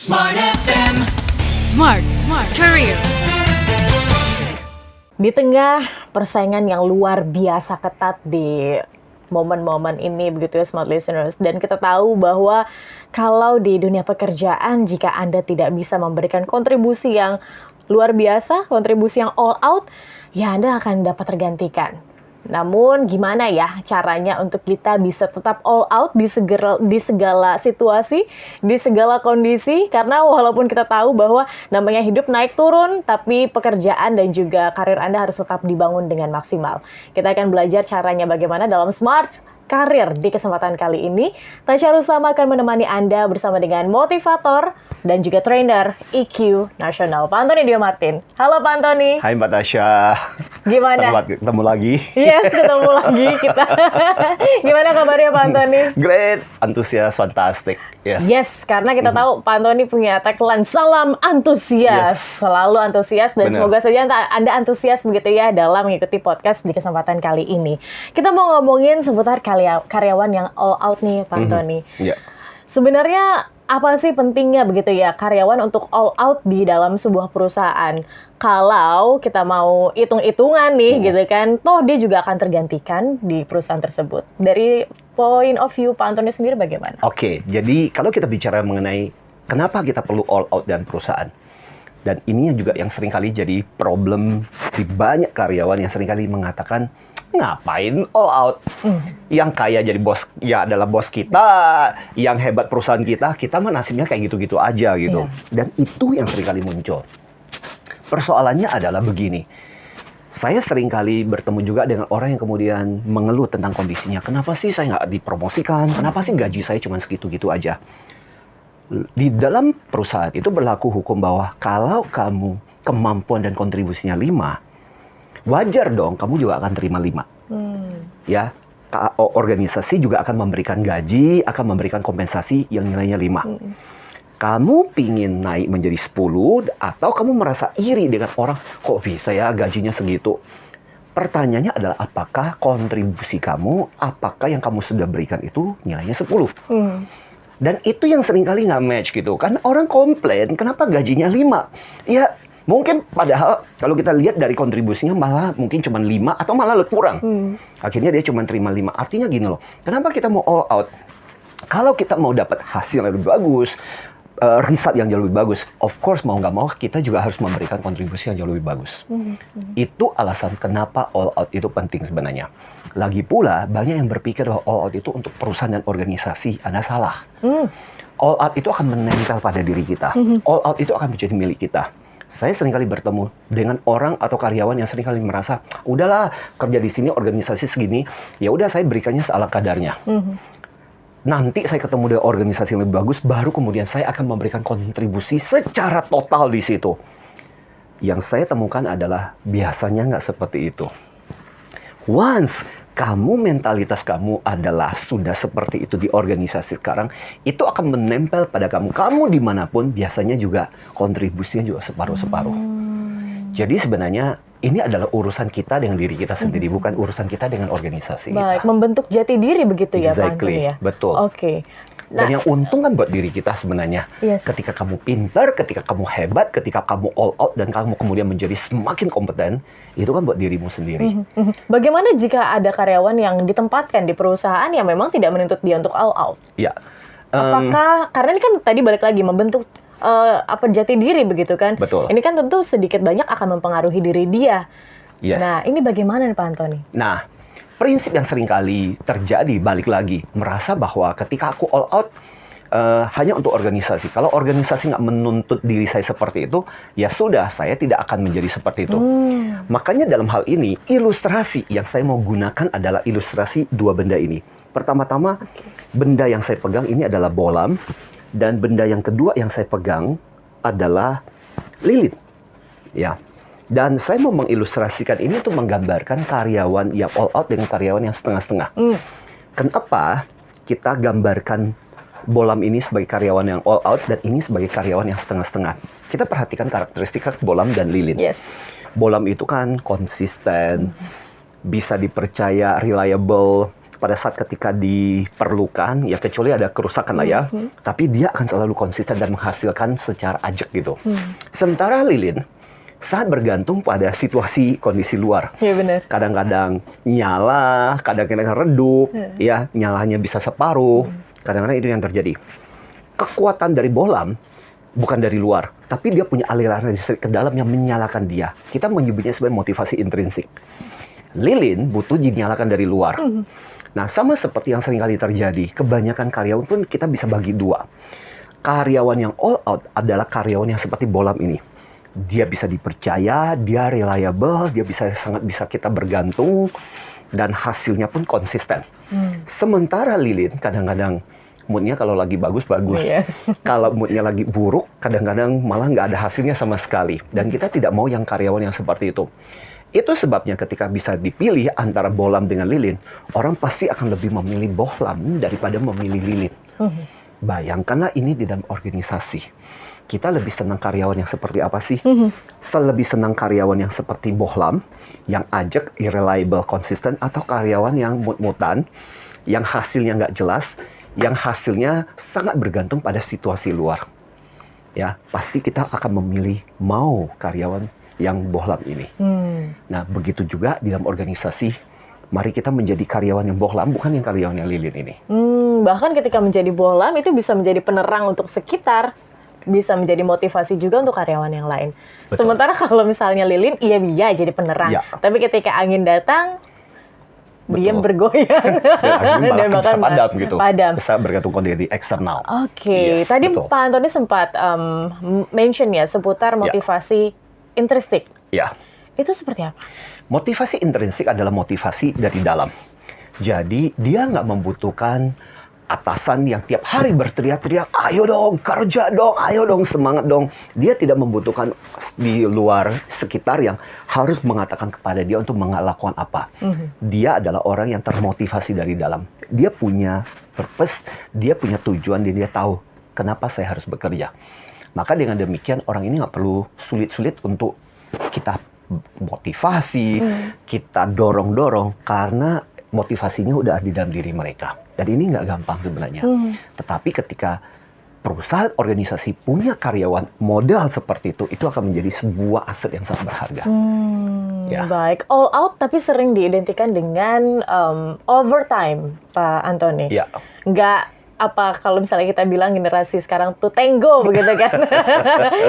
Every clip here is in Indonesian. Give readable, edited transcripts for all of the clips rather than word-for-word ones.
Smart FM. Smart Career. Di tengah persaingan yang luar biasa ketat di momen-momen ini begitu ya smart listeners, dan kita tahu bahwa kalau di dunia pekerjaan jika Anda tidak bisa memberikan kontribusi yang luar biasa, kontribusi yang all out, ya Anda akan dapat tergantikan. Namun gimana ya caranya untuk kita bisa tetap all out di segala situasi, di segala kondisi, karena walaupun kita tahu bahwa namanya hidup naik turun, tapi pekerjaan dan juga karir Anda harus tetap dibangun dengan maksimal. Kita akan belajar caranya bagaimana dalam Smart Career di kesempatan kali ini. Tasya Ruslama akan menemani Anda bersama dengan motivator dan juga trainer EQ Nasional, Pak Antoni Dio Martin. Halo Pak Antoni. Hai Mbak Tasya. Gimana? Selamat ketemu lagi. Yes, ketemu lagi kita. Gimana kabarnya Pak Antoni? Great, antusias, fantastic. Yes, karena kita tahu Pak Antoni punya tagline salam antusias. Yes. Selalu antusias dan Bener. semoga saja Anda antusias begitu ya dalam mengikuti podcast di kesempatan kali ini. Kita mau ngomongin seputar karyawan yang all out nih Pak Antoni. Iya. Sebenarnya apa sih pentingnya begitu ya karyawan untuk all out di dalam sebuah perusahaan? Kalau kita mau hitung-hitungan nih gitu kan, toh dia juga akan tergantikan di perusahaan tersebut. Dari point of view Pak Antoni sendiri bagaimana? Oke, jadi kalau kita bicara mengenai kenapa kita perlu all out dalam perusahaan, dan ini juga yang seringkali jadi problem di banyak karyawan yang seringkali mengatakan, ngapain all out? Yang kaya jadi bos, ya adalah bos kita, yang hebat perusahaan kita mah nasibnya kayak gitu-gitu aja gitu. Dan itu yang seringkali muncul. Persoalannya adalah begini, saya seringkali bertemu juga dengan orang yang kemudian mengeluh tentang kondisinya. Kenapa sih saya nggak dipromosikan? Kenapa sih gaji saya cuma segitu-gitu aja? Di dalam perusahaan itu berlaku hukum bahwa kalau kamu kemampuan dan kontribusinya 5, wajar dong kamu juga akan terima 5. Ya, organisasi juga akan memberikan gaji, akan memberikan kompensasi yang nilainya 5. Kamu pingin naik menjadi 10 atau kamu merasa iri dengan orang, kok bisa ya gajinya segitu? Pertanyaannya adalah apakah kontribusi kamu, apakah yang kamu sudah berikan itu nilainya 10? Dan itu yang seringkali nggak match gitu. Kan orang komplain, kenapa gajinya 5? Ya, mungkin padahal kalau kita lihat dari kontribusinya malah mungkin cuma 5 atau malah kurang. Akhirnya dia cuma terima 5. Artinya gini loh, kenapa kita mau all out? Kalau kita mau dapat hasil yang lebih bagus, result yang jauh lebih bagus, of course mau nggak mau kita juga harus memberikan kontribusi yang jauh lebih bagus. Itu alasan kenapa all out itu penting sebenarnya. Lagi pula banyak yang berpikir bahwa all out itu untuk perusahaan dan organisasi. Anda salah. All out itu akan menempel pada diri kita. All out itu akan menjadi milik kita. Saya seringkali bertemu dengan orang atau karyawan yang seringkali merasa, udahlah kerja di sini organisasi segini, ya udah saya berikannya seala kadarnya. Nanti saya ketemu dengan organisasi yang lebih bagus, baru kemudian saya akan memberikan kontribusi secara total di situ. Yang saya temukan adalah biasanya nggak seperti itu. Once mentalitas kamu adalah sudah seperti itu di organisasi sekarang, itu akan menempel pada kamu. Kamu dimanapun biasanya juga kontribusinya juga separuh-separuh. Jadi sebenarnya ini adalah urusan kita dengan diri kita sendiri, bukan urusan kita dengan organisasi. Baik, kita. membentuk jati diri begitu ya Pak Antoni ya? Betul. Oke. Dan yang untung kan buat diri kita sebenarnya. Yes. Ketika kamu pintar, ketika kamu hebat, ketika kamu all out, dan kamu kemudian menjadi semakin kompeten, itu kan buat dirimu sendiri. Bagaimana jika ada karyawan yang ditempatkan di perusahaan yang memang tidak menuntut dia untuk all out? Ya. Apakah, karena ini kan tadi balik lagi, membentuk jati diri begitu kan? Betul. Ini kan tentu sedikit banyak akan mempengaruhi diri dia. Yes. Nah, ini bagaimana nih Pak Antoni? Nah, prinsip yang seringkali terjadi, balik lagi, merasa bahwa ketika aku all out, hanya untuk organisasi. Kalau organisasi nggak menuntut diri saya seperti itu, ya sudah, saya tidak akan menjadi seperti itu. Makanya dalam hal ini, ilustrasi yang saya mau gunakan adalah ilustrasi dua benda ini. Pertama-tama, benda yang saya pegang ini adalah bolam, dan benda yang kedua yang saya pegang adalah lilin. Ya. Dan saya mau mengilustrasikan ini untuk menggambarkan karyawan yang all out dengan karyawan yang setengah-setengah. Kenapa kita gambarkan bolam ini sebagai karyawan yang all out dan ini sebagai karyawan yang setengah-setengah? Kita perhatikan karakteristik bolam dan lilin. Yes. Bolam itu kan konsisten, bisa dipercaya, reliable, pada saat ketika diperlukan, ya kecuali ada kerusakan lah ya, tapi dia akan selalu konsisten dan menghasilkan secara ajak gitu. Sementara lilin sangat bergantung pada situasi kondisi luar. Iya benar. Kadang-kadang nyala, kadang-kadang redup, ya nyalanya bisa separuh. Kadang-kadang itu yang terjadi. Kekuatan dari bohlam bukan dari luar, tapi dia punya aliran listrik ke dalam yang menyalakan dia. Kita menyebutnya sebagai motivasi intrinsik. Lilin butuh dinyalakan dari luar. Nah, sama seperti yang seringkali terjadi, kebanyakan karyawan pun kita bisa bagi dua. Karyawan yang all out adalah karyawan yang seperti bohlam ini. Dia bisa dipercaya, dia reliable, dia sangat bisa kita bergantung, dan hasilnya pun konsisten. Sementara lilin kadang-kadang moodnya kalau lagi bagus. Kalau moodnya lagi buruk, kadang-kadang malah nggak ada hasilnya sama sekali. Dan kita tidak mau yang karyawan yang seperti itu. Itu sebabnya ketika bisa dipilih antara bohlam dengan lilin, orang pasti akan lebih memilih bohlam daripada memilih lilin. Bayangkanlah ini di dalam organisasi. Kita lebih senang karyawan yang seperti apa sih? Lebih senang karyawan yang seperti bohlam, yang ajak, irreliable, konsisten, atau karyawan yang mut-mutan, yang hasilnya nggak jelas, yang hasilnya sangat bergantung pada situasi luar. Ya, pasti kita akan memilih mau karyawan yang bohlam ini. Nah, begitu juga di dalam organisasi. Mari kita menjadi karyawan yang bohlam, bukan yang karyawan yang lilin ini. Bahkan ketika menjadi bohlam itu bisa menjadi penerang untuk sekitar, bisa menjadi motivasi juga untuk karyawan yang lain. Betul. Sementara kalau misalnya lilin, iya jadi penerang. Ya. Tapi ketika angin datang, dia Betul. bergoyang. Dan bahkan bisa padam gitu. Padam. Bisa bergantung kondisi eksternal. Oke, Yes, tadi betul. Pak Antoni sempat mention ya seputar motivasi intrinsik. Ya. Itu seperti apa? Motivasi intrinsik adalah motivasi dari dalam. Jadi dia nggak membutuhkan atasan yang tiap hari berteriak-teriak, ayo dong, kerja dong, ayo dong, semangat dong. Dia tidak membutuhkan di luar sekitar yang harus mengatakan kepada dia untuk melakukan apa. Dia adalah orang yang termotivasi dari dalam. Dia punya purpose, dia punya tujuan, dan dia tahu kenapa saya harus bekerja. Maka dengan demikian orang ini nggak perlu sulit-sulit untuk kita motivasi, kita dorong-dorong, karena motivasinya udah ada di dalam diri mereka. Dan ini nggak gampang sebenarnya. Tetapi ketika perusahaan organisasi punya karyawan modal seperti itu akan menjadi sebuah aset yang sangat berharga. Ya. Baik, all out tapi sering diidentikan dengan overtime, Pak Antoni. Ya. Nggak apa kalau misalnya kita bilang generasi sekarang tuh tenggo begitu kan.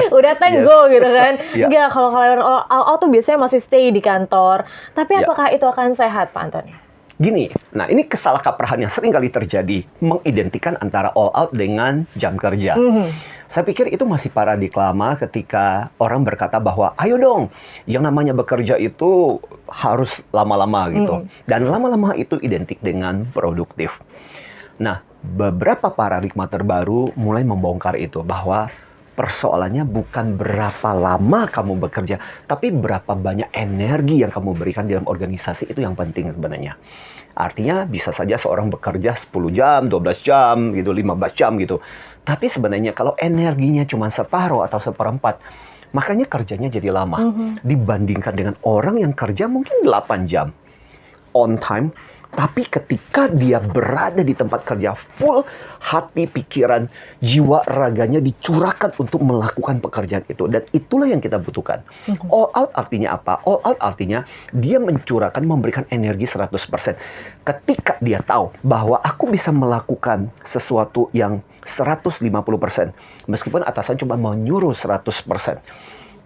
Udah tenggo gitu kan. Ya. Nggak, kalau kalian all out tuh biasanya masih stay di kantor. Tapi Ya. apakah itu akan sehat, Pak Antoni? Gini, nah ini kesalahkaprahan yang sering kali terjadi, mengidentikan antara all out dengan jam kerja. Saya pikir itu masih paradigma ketika orang berkata bahwa, ayo dong, yang namanya bekerja itu harus lama-lama gitu. Dan lama-lama itu identik dengan produktif. Nah, beberapa paradigma terbaru mulai membongkar itu, bahwa persoalannya bukan berapa lama kamu bekerja, tapi berapa banyak energi yang kamu berikan dalam organisasi, itu yang penting sebenarnya. Artinya bisa saja seorang bekerja 10 jam, 12 jam, gitu, 15 jam gitu. Tapi sebenarnya kalau energinya cuma separuh atau seperempat, makanya kerjanya jadi lama. Dibandingkan dengan orang yang kerja mungkin 8 jam on time, tapi ketika dia berada di tempat kerja, full hati, pikiran, jiwa, raganya dicurahkan untuk melakukan pekerjaan itu. Dan itulah yang kita butuhkan. All out artinya apa? All out artinya dia mencurahkan, memberikan energi 100%. Ketika dia tahu bahwa aku bisa melakukan sesuatu yang 150%, meskipun atasan cuma menyuruh 100%.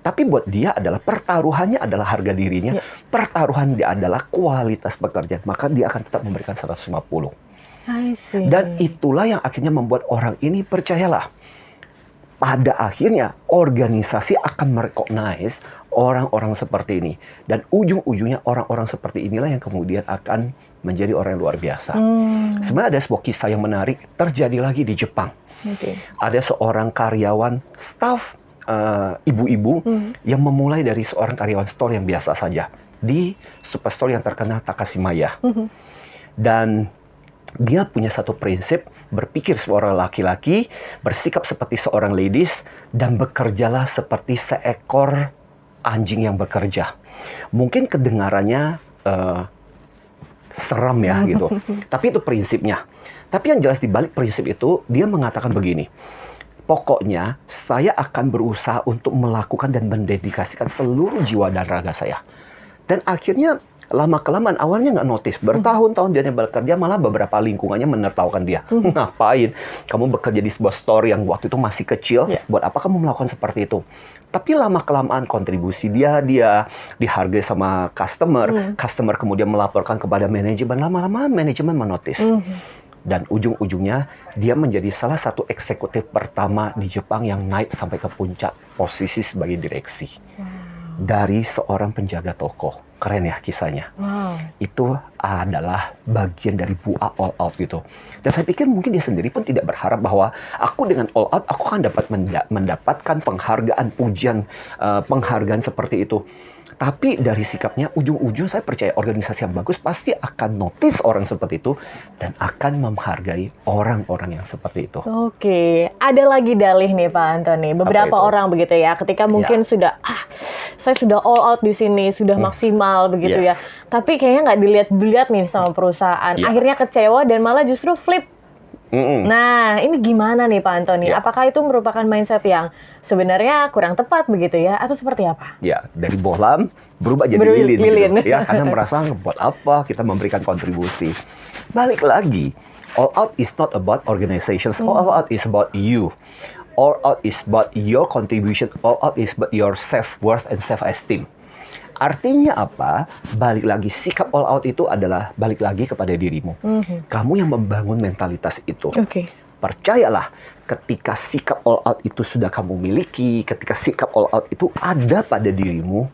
Tapi buat dia adalah pertaruhannya adalah harga dirinya, pertaruhan dia adalah kualitas pekerjaan, maka dia akan tetap memberikan 150. I see. Dan itulah yang akhirnya membuat orang ini, percayalah, pada akhirnya organisasi akan merecognize orang-orang seperti ini. Dan ujung-ujungnya orang-orang seperti inilah yang kemudian akan menjadi orang yang luar biasa. Sebenarnya ada sebuah kisah yang menarik terjadi lagi di Jepang. Ada seorang karyawan staff, ibu-ibu yang memulai dari seorang karyawan store yang biasa saja di superstore yang terkenal Takashimaya. Dan dia punya satu prinsip, berpikir seorang laki-laki, bersikap seperti seorang ladies, dan bekerjalah seperti seekor anjing yang bekerja. Mungkin kedengarannya seram ya gitu. Tapi itu prinsipnya. Tapi yang jelas di balik prinsip itu, dia mengatakan begini, pokoknya saya akan berusaha untuk melakukan dan mendedikasikan seluruh jiwa dan raga saya. Dan akhirnya lama-kelamaan awalnya nggak notice. Bertahun-tahun dia bekerja, malah beberapa lingkungannya menertawakan dia. Ngapain? Kamu bekerja di sebuah store yang waktu itu masih kecil, buat apa kamu melakukan seperti itu? Tapi lama-kelamaan kontribusi dia dihargai sama customer. Customer kemudian melaporkan kepada manajemen. Lama-lama manajemen menotis. Dan ujung-ujungnya dia menjadi salah satu eksekutif pertama di Jepang yang naik sampai ke puncak posisi sebagai direksi. Dari seorang penjaga toko. Keren ya kisahnya. Itu adalah bagian dari buah all out gitu. Dan saya pikir mungkin dia sendiri pun tidak berharap bahwa aku dengan all out aku akan dapat mendapatkan penghargaan, pujian, penghargaan seperti itu. Tapi dari sikapnya, ujung-ujung saya percaya organisasi yang bagus pasti akan notice orang seperti itu dan akan menghargai orang-orang yang seperti itu. Oke, ada lagi dalih nih Pak Antoni. Beberapa orang begitu ya, ketika mungkin sudah, saya sudah all out di sini, sudah maksimal begitu ya. Tapi kayaknya nggak dilihat nih sama perusahaan. Akhirnya kecewa dan malah justru flip. Nah, ini gimana nih Pak Antoni? Apakah itu merupakan mindset yang sebenarnya kurang tepat begitu ya? Atau seperti apa? Ya, dari bohlam berubah jadi lilin. Gitu. Ya, karena merasa buat apa kita memberikan kontribusi. Balik lagi, all out is not about organizations. All out is about you. All out is about your contribution. All out is about your self-worth and self-esteem. Artinya apa? Balik lagi, sikap all out itu adalah balik lagi kepada dirimu. Kamu yang membangun mentalitas itu. Percayalah, ketika sikap all out itu sudah kamu miliki, ketika sikap all out itu ada pada dirimu,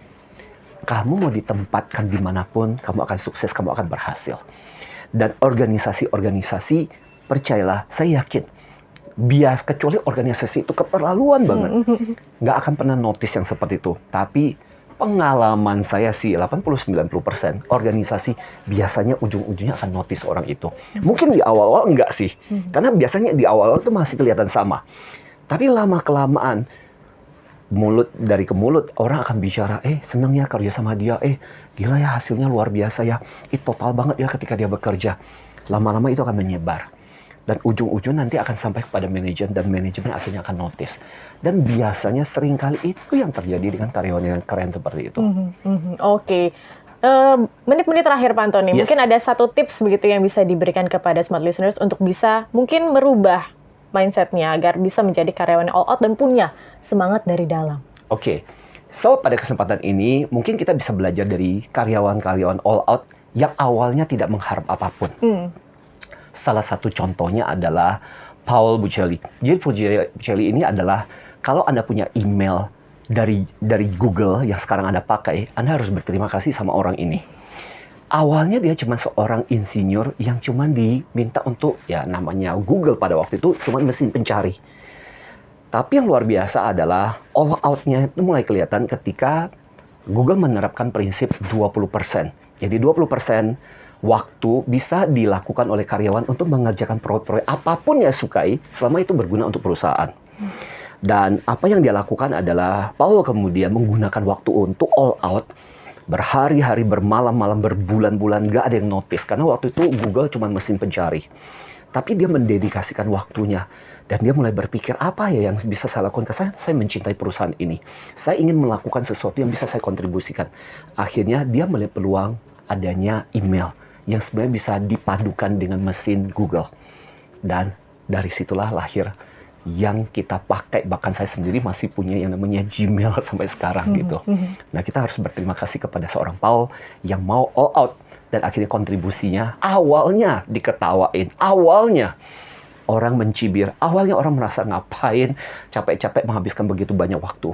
kamu mau ditempatkan dimanapun, kamu akan sukses, kamu akan berhasil. Dan organisasi-organisasi, percayalah, saya yakin, kecuali organisasi itu keterlaluan banget, nggak akan pernah notice yang seperti itu. Tapi pengalaman saya sih 80-90% organisasi biasanya ujung-ujungnya akan notice orang itu. Mungkin di awal-awal enggak sih. Karena biasanya di awal-awal itu masih kelihatan sama. Tapi lama-kelamaan mulut dari ke mulut orang akan bicara, senang ya kerja sama dia, gila ya hasilnya luar biasa ya. Total banget ya ketika dia bekerja. Lama-lama itu akan menyebar. Dan ujung-ujung nanti akan sampai kepada manajemen dan manajemen akhirnya akan notice. Dan biasanya seringkali itu yang terjadi dengan karyawan yang keren seperti itu. Oke. Menit-menit terakhir Pak Antoni, mungkin ada satu tips begitu yang bisa diberikan kepada smart listeners untuk bisa mungkin merubah mindsetnya agar bisa menjadi karyawan all out dan punya semangat dari dalam. Oke. So, pada kesempatan ini mungkin kita bisa belajar dari karyawan-karyawan all out yang awalnya tidak mengharap apapun. Salah satu contohnya adalah Paul Buccelli. Jadi Buccelli ini adalah kalau Anda punya email dari Google yang sekarang Anda pakai, Anda harus berterima kasih sama orang ini. Awalnya dia cuma seorang insinyur yang cuma diminta untuk, ya namanya Google pada waktu itu cuma mesin pencari. Tapi yang luar biasa adalah all out-nya itu mulai kelihatan ketika Google menerapkan prinsip 20%. Jadi 20% waktu bisa dilakukan oleh karyawan untuk mengerjakan proyek-proyek apapun yang sukai selama itu berguna untuk perusahaan. Dan apa yang dia lakukan adalah Paul kemudian menggunakan waktu untuk all out, berhari-hari, bermalam-malam, berbulan-bulan, gak ada yang notice karena waktu itu Google cuma mesin pencari. Tapi dia mendedikasikan waktunya dan dia mulai berpikir apa ya yang bisa saya lakukan. Saya mencintai perusahaan ini. Saya ingin melakukan sesuatu yang bisa saya kontribusikan. Akhirnya dia melihat peluang adanya email yang sebenarnya bisa dipadukan dengan mesin Google. Dan dari situlah lahir yang kita pakai, bahkan saya sendiri masih punya yang namanya Gmail sampai sekarang gitu. Nah, kita harus berterima kasih kepada seorang Paul yang mau all out dan akhirnya kontribusinya awalnya diketawain, awalnya orang mencibir, awalnya orang merasa ngapain capek-capek menghabiskan begitu banyak waktu.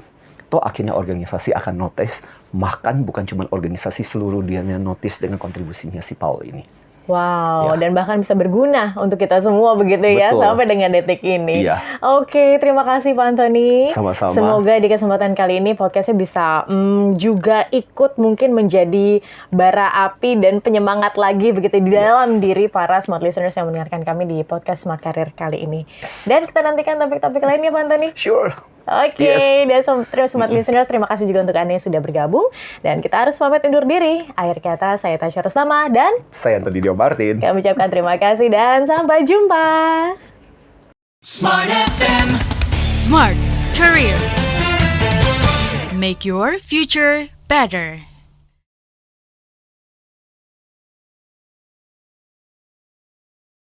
Toh akhirnya organisasi akan notice, bahkan bukan cuma organisasi, seluruh dunia notice dengan kontribusinya si Paul ini. Wow, dan bahkan bisa berguna untuk kita semua begitu ya, sampai dengan detik ini. Iya. Oke, terima kasih Pak Antoni. Sama-sama. Semoga di kesempatan kali ini podcastnya bisa juga ikut mungkin menjadi bara api dan penyemangat lagi begitu di dalam diri para smart listeners yang mendengarkan kami di podcast Smart Career kali ini. Dan kita nantikan topik-topik lainnya Pak Antoni. Sure. Oke, dan terus Smart Listeners, terima kasih juga untuk Anda yang sudah bergabung. Dan kita harus pamit undur diri. Akhir kata, saya Tasya Rustama dan Saya Anthony Dio Martin. kami ucapkan terima kasih dan sampai jumpa. Smart FM. Smart Career. Make your future better.